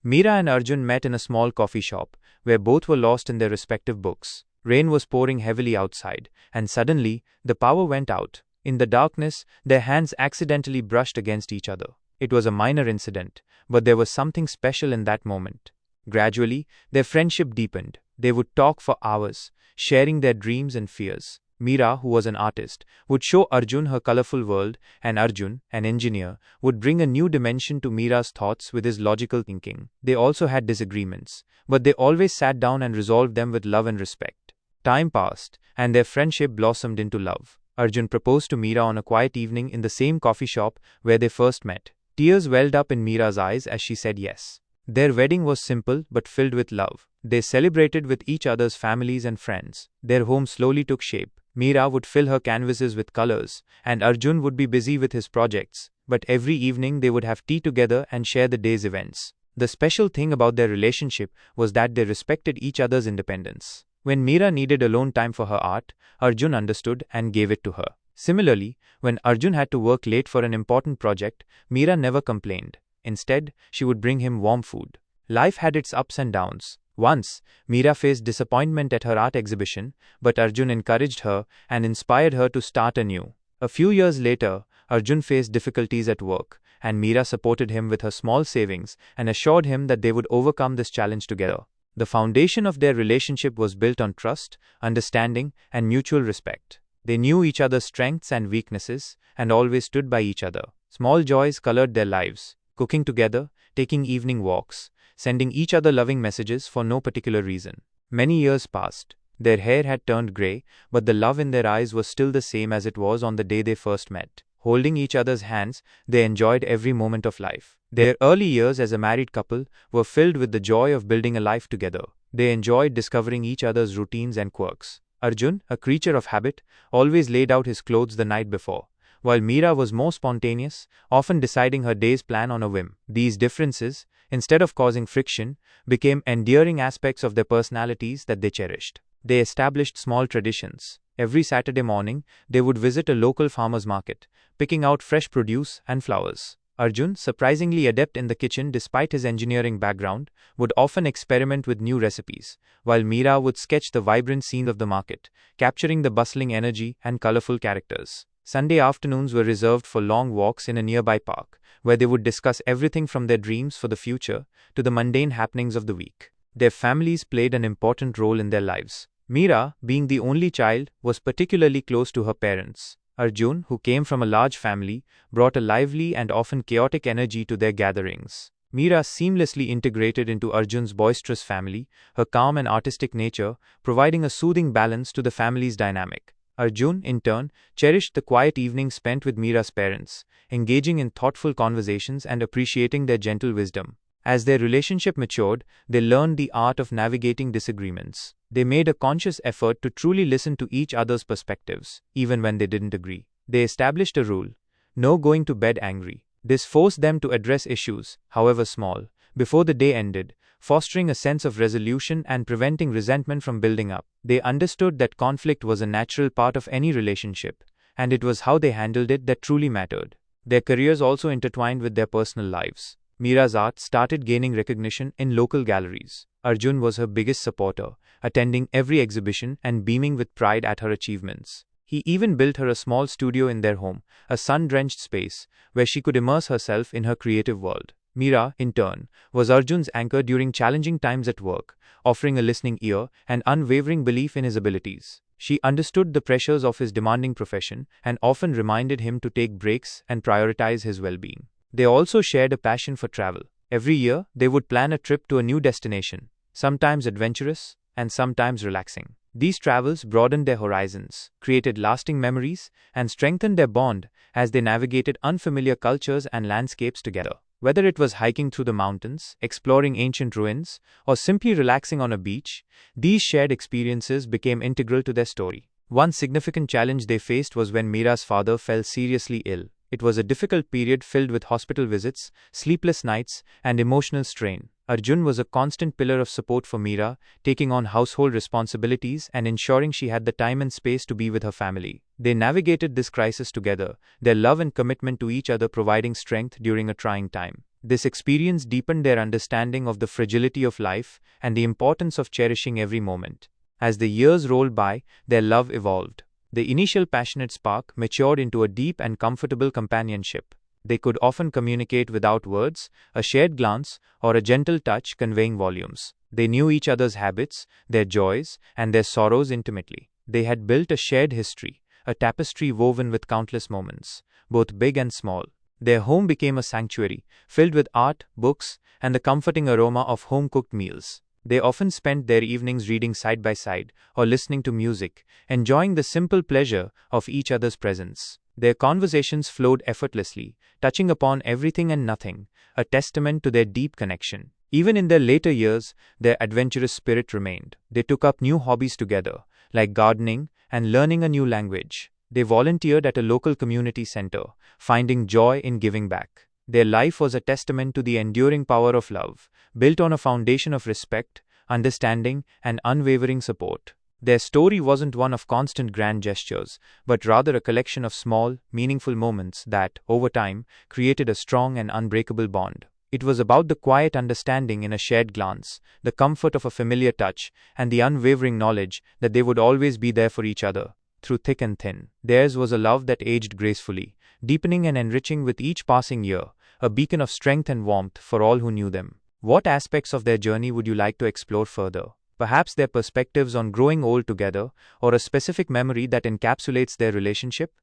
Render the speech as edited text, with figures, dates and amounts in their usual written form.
Meera and Arjun met in a small coffee shop, where both were lost in their respective books. Rain was pouring heavily outside, and suddenly, the power went out. In the darkness, their hands accidentally brushed against each other. It was a minor incident, but there was something special in that moment. Gradually, their friendship deepened. They would talk for hours, sharing their dreams and fears. Meera, who was an artist, would show Arjun her colorful world, and Arjun, an engineer, would bring a new dimension to Meera's thoughts with his logical thinking. They also had disagreements, but they always sat down and resolved them with love and respect. Time passed, and their friendship blossomed into love. Arjun proposed to Meera on a quiet evening in the same coffee shop where they first met. Tears welled up in Meera's eyes as she said yes. Their wedding was simple but filled with love. They celebrated with each other's families and friends. Their home slowly took shape. Meera would fill her canvases with colors, and Arjun would be busy with his projects, but every evening they would have tea together and share the day's events. The special thing about their relationship was that they respected each other's independence. When Meera needed alone time for her art, Arjun understood and gave it to her. Similarly, when Arjun had to work late for an important project, Meera never complained. Instead, she would bring him warm food. Life had its ups and downs. Once, Meera faced disappointment at her art exhibition, but Arjun encouraged her and inspired her to start anew. A few years later, Arjun faced difficulties at work, and Meera supported him with her small savings and assured him that they would overcome this challenge together. The foundation of their relationship was built on trust, understanding, and mutual respect. They knew each other's strengths and weaknesses, and always stood by each other. Small joys colored their lives, cooking together, taking evening walks, sending each other loving messages for no particular reason. Many years passed. Their hair had turned grey, but the love in their eyes was still the same as it was on the day they first met. Holding each other's hands, they enjoyed every moment of life. Their early years as a married couple were filled with the joy of building a life together. They enjoyed discovering each other's routines and quirks. Arjun, a creature of habit, always laid out his clothes the night before, while Meera was more spontaneous, often deciding her day's plan on a whim. These differences, instead of causing friction, became endearing aspects of their personalities that they cherished. They established small traditions. Every Saturday morning, they would visit a local farmer's market, picking out fresh produce and flowers. Arjun, surprisingly adept in the kitchen despite his engineering background, would often experiment with new recipes, while Meera would sketch the vibrant scenes of the market, capturing the bustling energy and colorful characters. Sunday afternoons were reserved for long walks in a nearby park, where they would discuss everything from their dreams for the future to the mundane happenings of the week. Their families played an important role in their lives. Meera, being the only child, was particularly close to her parents. Arjun, who came from a large family, brought a lively and often chaotic energy to their gatherings. Meera seamlessly integrated into Arjun's boisterous family, her calm and artistic nature providing a soothing balance to the family's dynamic. Arjun, in turn, cherished the quiet evenings spent with Meera's parents, engaging in thoughtful conversations and appreciating their gentle wisdom. As their relationship matured, they learned the art of navigating disagreements. They made a conscious effort to truly listen to each other's perspectives, even when they didn't agree. They established a rule: no going to bed angry. This forced them to address issues, however small, before the day ended, fostering a sense of resolution and preventing resentment from building up. They understood that conflict was a natural part of any relationship, and it was how they handled it that truly mattered. Their careers also intertwined with their personal lives. Meera's art started gaining recognition in local galleries. Arjun was her biggest supporter, attending every exhibition and beaming with pride at her achievements. He even built her a small studio in their home, a sun-drenched space where she could immerse herself in her creative world. Meera, in turn, was Arjun's anchor during challenging times at work, offering a listening ear and unwavering belief in his abilities. She understood the pressures of his demanding profession and often reminded him to take breaks and prioritize his well-being. They also shared a passion for travel. Every year, they would plan a trip to a new destination, sometimes adventurous and sometimes relaxing. These travels broadened their horizons, created lasting memories, and strengthened their bond as they navigated unfamiliar cultures and landscapes together. Whether it was hiking through the mountains, exploring ancient ruins, or simply relaxing on a beach, these shared experiences became integral to their story. One significant challenge they faced was when Meera's father fell seriously ill. It was a difficult period filled with hospital visits, sleepless nights, and emotional strain. Arjun was a constant pillar of support for Meera, taking on household responsibilities and ensuring she had the time and space to be with her family. They navigated this crisis together, their love and commitment to each other providing strength during a trying time. This experience deepened their understanding of the fragility of life and the importance of cherishing every moment. As the years rolled by, their love evolved. The initial passionate spark matured into a deep and comfortable companionship. They could often communicate without words, a shared glance, or a gentle touch conveying volumes. They knew each other's habits, their joys, and their sorrows intimately. They had built a shared history, a tapestry woven with countless moments, both big and small. Their home became a sanctuary, filled with art, books, and the comforting aroma of home-cooked meals. They often spent their evenings reading side by side or listening to music, enjoying the simple pleasure of each other's presence. Their conversations flowed effortlessly, touching upon everything and nothing, a testament to their deep connection. Even in their later years, their adventurous spirit remained. They took up new hobbies together, like gardening and learning a new language. They volunteered at a local community center, finding joy in giving back. Their life was a testament to the enduring power of love, built on a foundation of respect, understanding, and unwavering support. Their story wasn't one of constant grand gestures, but rather a collection of small, meaningful moments that, over time, created a strong and unbreakable bond. It was about the quiet understanding in a shared glance, the comfort of a familiar touch, and the unwavering knowledge that they would always be there for each other, through thick and thin. Theirs was a love that aged gracefully, deepening and enriching with each passing year, a beacon of strength and warmth for all who knew them. What aspects of their journey would you like to explore further? Perhaps their perspectives on growing old together, or a specific memory that encapsulates their relationship?